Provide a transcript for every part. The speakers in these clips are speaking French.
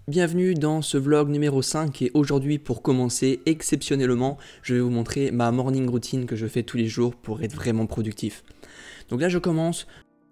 Bienvenue dans ce vlog numéro 5 et aujourd'hui pour commencer exceptionnellement je vais vous montrer ma morning routine que je fais tous les jours pour être vraiment productif. Donc là je commence,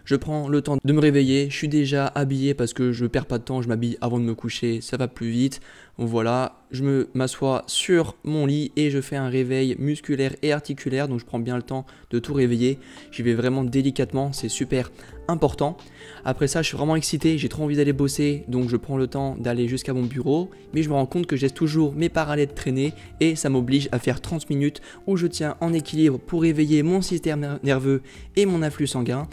je prends le temps de me réveiller, je suis déjà habillé parce que je perds pas de temps, je m'habille avant de me coucher, ça va plus vite. Donc voilà, je m'assois sur mon lit et je fais un réveil musculaire et articulaire, donc je prends bien le temps de tout réveiller. J'y vais vraiment délicatement, c'est super important. Après ça, je suis vraiment excité, j'ai trop envie d'aller bosser, donc je prends le temps d'aller jusqu'à mon bureau, mais je me rends compte que j'ai toujours mes parallèles traîner et ça m'oblige à faire 30 minutes où je tiens en équilibre pour réveiller mon système nerveux et mon afflux sanguin.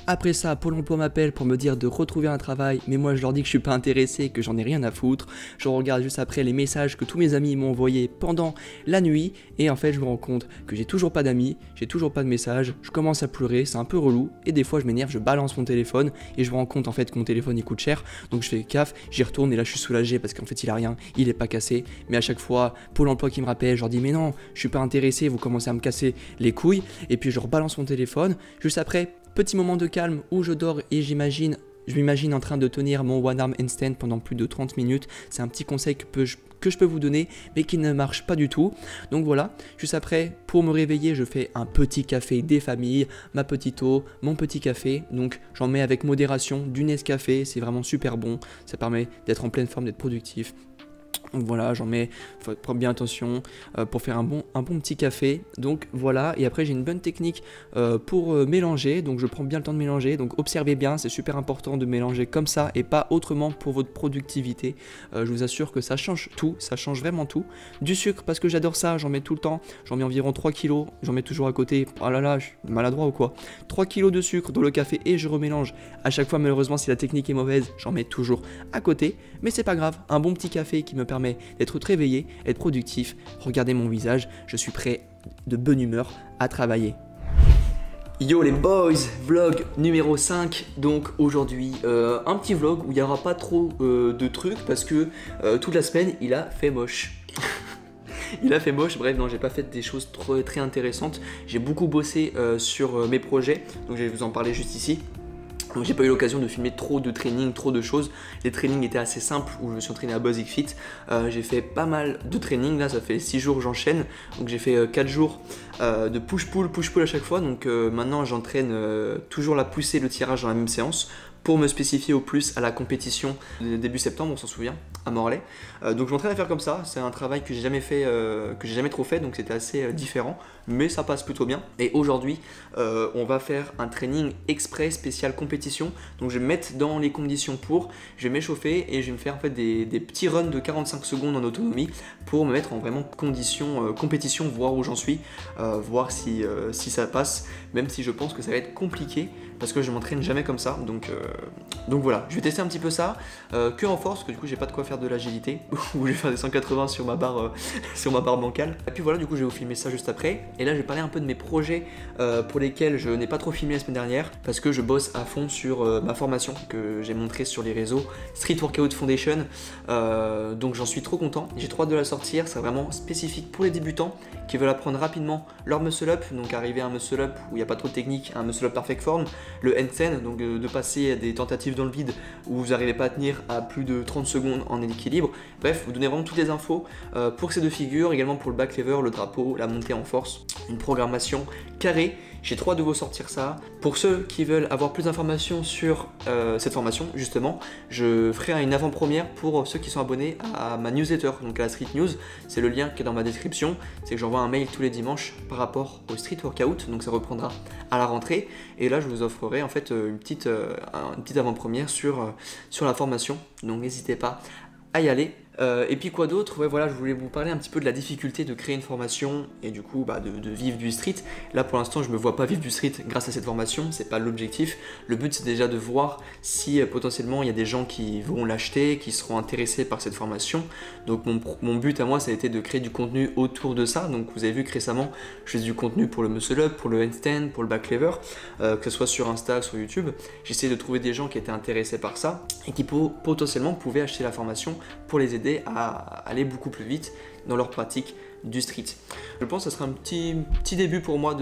Après ça, Pôle emploi m'appelle pour me dire de retrouver un travail, mais moi je leur dis que je suis pas intéressé, que j'en ai rien à foutre. Je regarde juste après les messages que tous mes amis m'ont envoyés pendant la nuit, et en fait je me rends compte que j'ai toujours pas d'amis, j'ai toujours pas de messages, je commence à pleurer, c'est un peu relou, et des fois je m'énerve, je balance mon téléphone, et je me rends compte en fait que mon téléphone il coûte cher, donc je fais gaffe, j'y retourne, et là je suis soulagé parce qu'en fait il a rien, il est pas cassé, mais à chaque fois, Pôle emploi qui me rappelle, je leur dis mais non, je suis pas intéressé, vous commencez à me casser les couilles, et puis je rebalance mon téléphone, juste après, petit moment de calme où je dors et je m'imagine en train de tenir mon one arm handstand pendant plus de 30 minutes. C'est un petit conseil que je peux vous donner mais qui ne marche pas du tout. Donc voilà, juste après, pour me réveiller, je fais un petit café des familles, ma petite eau, mon petit café. Donc j'en mets avec modération, du Nescafé, c'est vraiment super bon. Ça permet d'être en pleine forme, d'être productif. Donc voilà, j'en mets, faut prendre bien attention pour faire un bon petit café. Donc voilà, et après j'ai une bonne technique pour mélanger. Donc je prends bien le temps de mélanger. Donc observez bien, c'est super important de mélanger comme ça et pas autrement pour votre productivité. Je vous assure que ça change tout, ça change vraiment tout. Du sucre parce que j'adore ça, j'en mets tout le temps. J'en mets environ 3 kilos, j'en mets toujours à côté. Oh là là, je suis maladroit ou quoi? 3 kilos de sucre dans le café et je remélange. À chaque fois malheureusement si la technique est mauvaise, j'en mets toujours à côté. Mais c'est pas grave, un bon petit café qui me permet d'être réveillé, être productif. Regardez mon visage, je suis prêt de bonne humeur à travailler. Yo les boys, vlog numéro 5. Donc aujourd'hui un petit vlog où il n'y aura pas trop de trucs parce que toute la semaine il a fait moche. Il a fait moche, bref, non, j'ai pas fait des choses très intéressantes. J'ai beaucoup bossé sur mes projets, donc je vais vous en parler juste ici. Donc j'ai pas eu l'occasion de filmer trop de training, trop de choses. Les trainings étaient assez simples où je me suis entraîné à Basic Fit. J'ai fait pas mal de training, là ça fait 6 jours j'enchaîne. Donc j'ai fait 4 jours de push-pull à chaque fois. Donc maintenant j'entraîne toujours la poussée, le tirage dans la même séance pour me spécifier au plus à la compétition de début septembre, on s'en souvient, à Morlaix. Donc je m'entraîne à faire comme ça, c'est un travail que j'ai jamais fait, que j'ai jamais trop fait, donc c'était assez différent, mais ça passe plutôt bien. Et aujourd'hui, on va faire un training exprès spécial compétition, donc je vais me mettre dans les conditions pour, je vais m'échauffer et je vais me faire en fait des petits runs de 45 secondes en autonomie pour me mettre en vraiment condition compétition, voir où j'en suis, voir si ça passe, même si je pense que ça va être compliqué parce que je m'entraîne jamais comme ça, donc voilà, je vais tester un petit peu ça, que en force, parce que du coup j'ai pas de quoi faire de l'agilité, où je vais faire des 180 sur ma barre, sur ma barre bancale. Et puis voilà, du coup je vais vous filmer ça juste après, et là je vais parler un peu de mes projets pour lesquels je n'ai pas trop filmé la semaine dernière, parce que je bosse à fond sur ma formation que j'ai montrée sur les réseaux, Street Workout Foundation, donc j'en suis trop content, j'ai trop hâte de la sortir, c'est vraiment spécifique pour les débutants qui veulent apprendre rapidement leur muscle up, donc arriver à un muscle up où il n'y a pas trop de technique, un muscle up perfect form, le handstand, donc de passer à des tentatives dans le vide où vous n'arrivez pas à tenir à plus de 30 secondes en équilibre. Bref, vous donnez vraiment toutes les infos pour ces deux figures, également pour le back lever, le drapeau, la montée en force, une programmation carrée. J'ai trop hâte de vous sortir ça. Pour ceux qui veulent avoir plus d'informations sur cette formation, justement, je ferai une avant-première pour ceux qui sont abonnés à ma newsletter, donc à la Street News. C'est le lien qui est dans ma description. C'est que j'envoie un mail tous les dimanches par rapport au Street Workout, donc ça reprendra à la rentrée. Et là, je vous offrerai en fait une petite avant-première sur la formation. Donc n'hésitez pas à y aller. Et puis quoi d'autre? Ouais, voilà, je voulais vous parler un petit peu de la difficulté de créer une formation et du coup de vivre du street. Là pour l'instant je me vois pas vivre du street grâce à cette formation, c'est pas l'objectif. Le but c'est déjà de voir si potentiellement il y a des gens qui vont l'acheter, qui seront intéressés par cette formation. Donc mon but à moi ça a été de créer du contenu autour de ça. Donc vous avez vu que récemment je fais du contenu pour le muscle up, pour le handstand, pour le back lever, que ce soit sur Insta, sur YouTube. J'essaie de trouver des gens qui étaient intéressés par ça et qui potentiellement pouvaient acheter la formation pour les aider aider à aller beaucoup plus vite dans leur pratique du street. Je pense que ce sera un petit début pour moi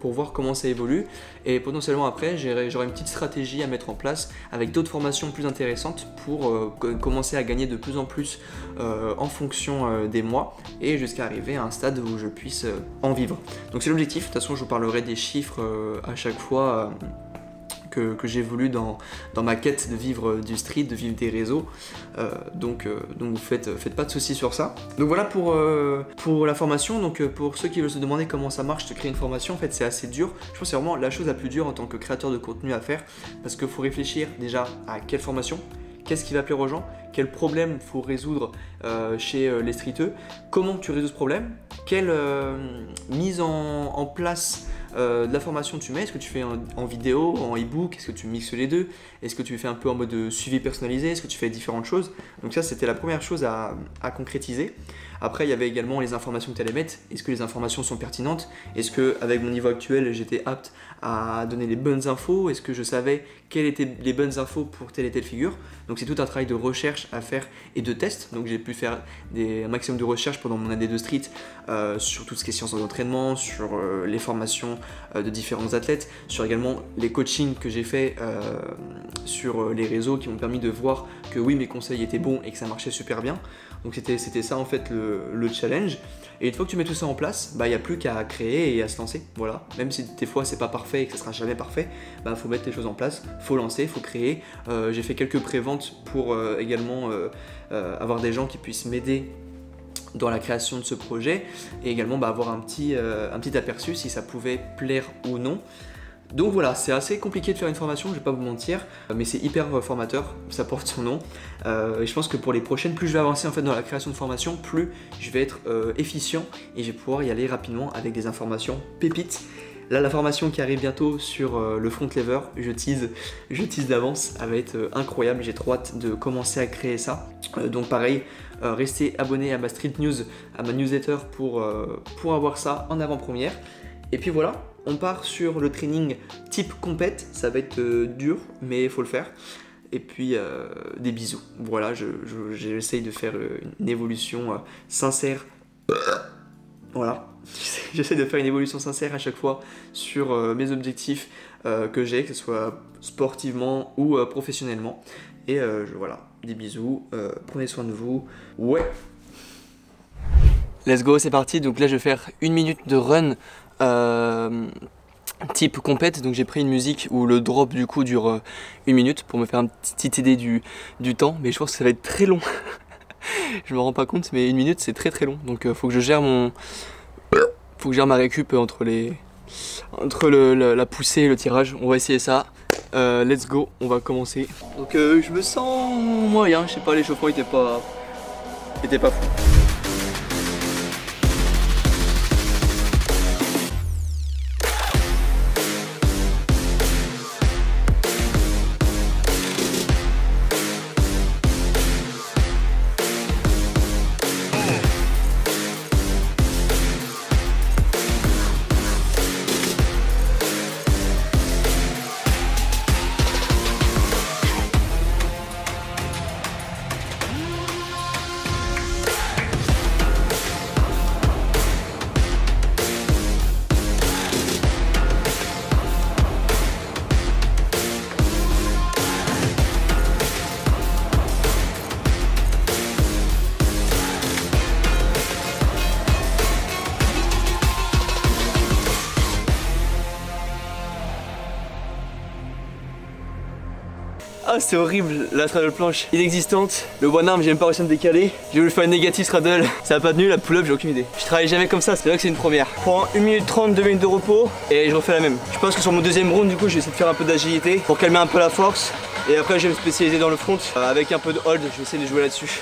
pour voir comment ça évolue, et potentiellement après j'aurai une petite stratégie à mettre en place avec d'autres formations plus intéressantes pour commencer à gagner de plus en plus en fonction des mois, et jusqu'à arriver à un stade où je puisse en vivre. Donc c'est l'objectif. De toute façon je vous parlerai des chiffres à chaque fois que j'évolue dans ma quête de vivre du street, de vivre des réseaux. Donc vous faites pas de soucis sur ça. Donc voilà pour la formation. Donc pour ceux qui veulent se demander comment ça marche de créer une formation, en fait c'est assez dur. Je pense que c'est vraiment la chose la plus dure en tant que créateur de contenu à faire, parce qu'il faut réfléchir déjà à quelle formation, qu'est-ce qui va plaire aux gens, quel problème faut résoudre chez les streeteux, comment tu résous ce problème, quelle mise en place de la formation tu mets. Est-ce que tu fais en vidéo, en e-book, est-ce que tu mixes les deux, est-ce que tu fais un peu en mode suivi personnalisé, est-ce que tu fais différentes choses. Donc ça c'était la première chose à concrétiser. Après il y avait également les informations que tu allais mettre. Est-ce que les informations sont pertinentes, est-ce que avec mon niveau actuel j'étais apte à donner les bonnes infos, est-ce que je savais quelles étaient les bonnes infos pour telle et telle figure. Donc c'est tout un travail de recherche à faire et de test. Donc j'ai pu faire un maximum de recherche pendant mon année de street sur tout ce qui est sciences de l'entraînement, sur les formations de différents athlètes, sur également les coachings que j'ai fait sur les réseaux, qui m'ont permis de voir que oui, mes conseils étaient bons et que ça marchait super bien. Donc c'était ça en fait le challenge. Et une fois que tu mets tout ça en place, il n'y a plus qu'à créer et à se lancer. Voilà. Même si des fois c'est pas parfait et que ça sera jamais parfait, faut mettre les choses en place, faut lancer, faut créer. J'ai fait quelques préventes pour également avoir des gens qui puissent m'aider dans la création de ce projet, et également avoir un petit aperçu si ça pouvait plaire ou non. Donc voilà, c'est assez compliqué de faire une formation, je vais pas vous mentir, mais c'est hyper formateur, ça porte son nom. Et je pense que pour les prochaines, plus je vais avancer en fait dans la création de formation, plus je vais être efficient et je vais pouvoir y aller rapidement avec des informations pépites. Là, la formation qui arrive bientôt sur le front lever, je tease d'avance, elle va être incroyable, j'ai trop hâte de commencer à créer ça. Donc pareil, restez abonnés à ma street news, à ma newsletter pour avoir ça en avant-première. Et puis voilà, on part sur le training type compète, ça va être dur, mais il faut le faire. Et puis des bisous. Voilà, j'essaye de faire une évolution sincère. Voilà, j'essaie de faire une évolution sincère à chaque fois sur mes objectifs que j'ai, que ce soit sportivement ou professionnellement. Et voilà, des bisous, prenez soin de vous. Ouais. Let's go, c'est parti. Donc là, je vais faire 1 minute de run type compète. Donc j'ai pris une musique où le drop du coup dure 1 minute pour me faire une petite idée du temps. Mais je pense que ça va être très long. Je me rends pas compte, mais 1 minute c'est très long. Donc faut que je gère ma récup entre la poussée et le tirage. On va essayer ça. Let's go, on va commencer. Donc je me sens moyen, je sais pas, l'échauffement était pas fou. Ah c'est horrible, la straddle planche inexistante. Le one arm j'ai même pas réussi à me décaler. J'ai voulu faire une négative straddle, ça a pas tenu. La pull-up j'ai aucune idée. Je travaille jamais comme ça, c'est vrai que c'est une première. Je prends 1 minute 30, 2 minutes de repos et je refais la même. Je pense que sur mon deuxième round du coup je vais essayer de faire un peu d'agilité pour calmer un peu la force. Et après je vais me spécialiser dans le front avec un peu de hold, je vais essayer de jouer là-dessus.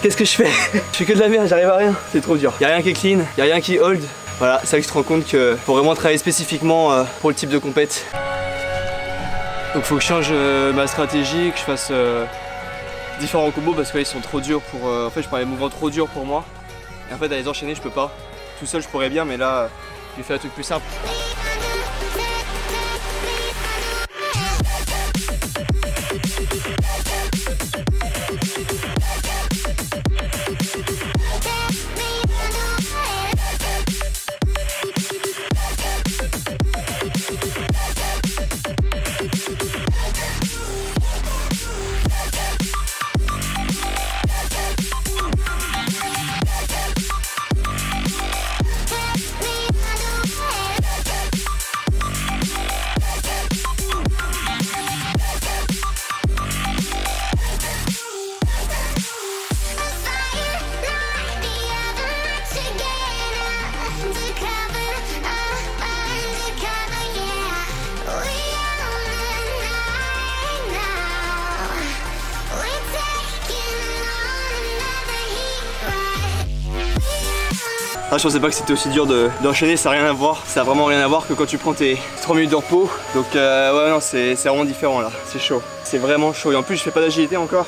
Qu'est-ce que je fais? Je fais que de la merde, j'arrive à rien. C'est trop dur. Y'a rien qui est clean, y'a rien qui hold. Voilà, c'est là que je te rends compte que faut vraiment travailler spécifiquement pour le type de compète. Donc faut que je change ma stratégie, que je fasse différents combos parce qu'ils sont trop durs pour... en fait je prends les mouvements trop durs pour moi. Et en fait à les enchaîner je peux pas. Tout seul je pourrais bien mais là je vais faire un truc plus simple. Ah, je pensais pas que c'était aussi dur d'enchaîner, ça n'a rien à voir, ça a vraiment rien à voir que quand tu prends tes 3 minutes de repos. Donc ouais non c'est vraiment différent là, c'est chaud, c'est vraiment chaud et en plus je fais pas d'agilité encore.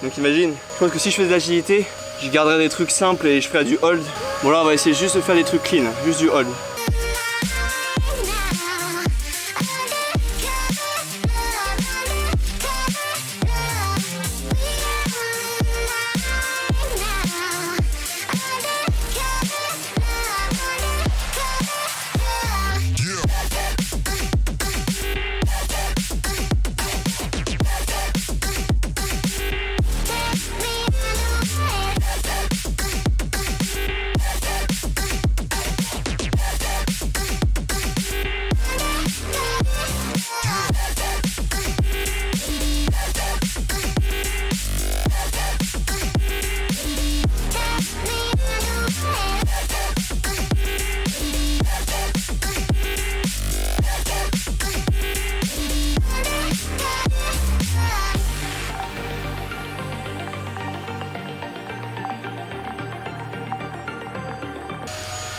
Donc imagine, je pense que si je fais de l'agilité, je garderais des trucs simples et je ferais du hold. Bon là on va essayer juste de faire des trucs clean, juste du hold.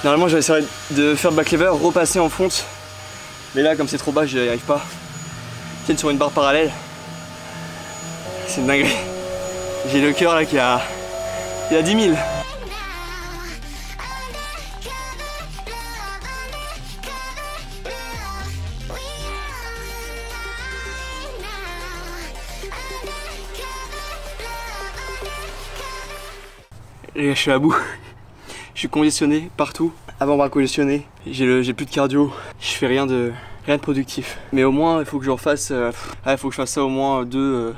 Normalement j'avais essayé de faire back lever, repasser en fonte. Mais là comme c'est trop bas, j'y arrive pas. Je tiens sur une barre parallèle. C'est une dinguerie. J'ai le cœur là qui a 10 000. Les gars, je suis à bout. Je suis congestionné partout. Avant-bras congestionné. J'ai plus de cardio. Je fais rien de productif. Mais au moins, il faut que je refasse. Il faut que je fasse ça au moins 2-3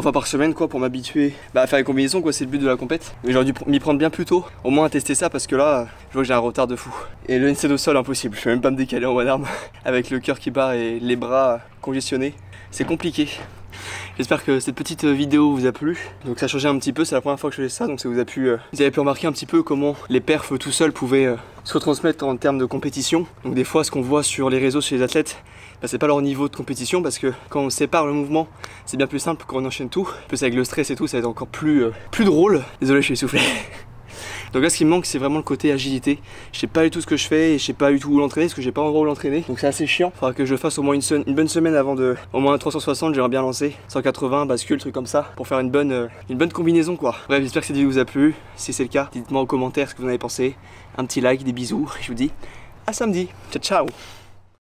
fois par semaine quoi, pour m'habituer à faire les combinaisons quoi. C'est le but de la compète. Mais j'aurais dû m'y prendre bien plus tôt. Au moins à tester ça parce que là, je vois que j'ai un retard de fou. Et le NC au sol, impossible. Je peux même pas me décaler en one arm avec le cœur qui bat et les bras congestionnés. C'est compliqué. J'espère que cette petite vidéo vous a plu. Donc ça a changé un petit peu, c'est la première fois que je fais ça, donc ça vous avez pu remarquer un petit peu comment les perfs tout seuls pouvaient se retransmettre en termes de compétition. Donc des fois ce qu'on voit sur les réseaux chez les athlètes, bah, c'est pas leur niveau de compétition parce que quand on sépare le mouvement, c'est bien plus simple quand on enchaîne tout. En plus avec le stress et tout, ça va être encore plus drôle. Désolé, je suis essoufflé. Donc là ce qui me manque c'est vraiment le côté agilité. Je sais pas du tout ce que je fais et je sais pas du tout où l'entraîner parce que j'ai pas endroit où l'entraîner. Donc c'est assez chiant. Faudra que je fasse au moins une bonne semaine avant de... Au moins 360 j'aimerais bien lancer. 180, bascule, truc comme ça. Pour faire une bonne combinaison quoi. Bref, j'espère que cette vidéo vous a plu. Si c'est le cas, dites-moi en commentaire ce que vous en avez pensé. Un petit like, des bisous. Je vous dis à samedi. Ciao ciao.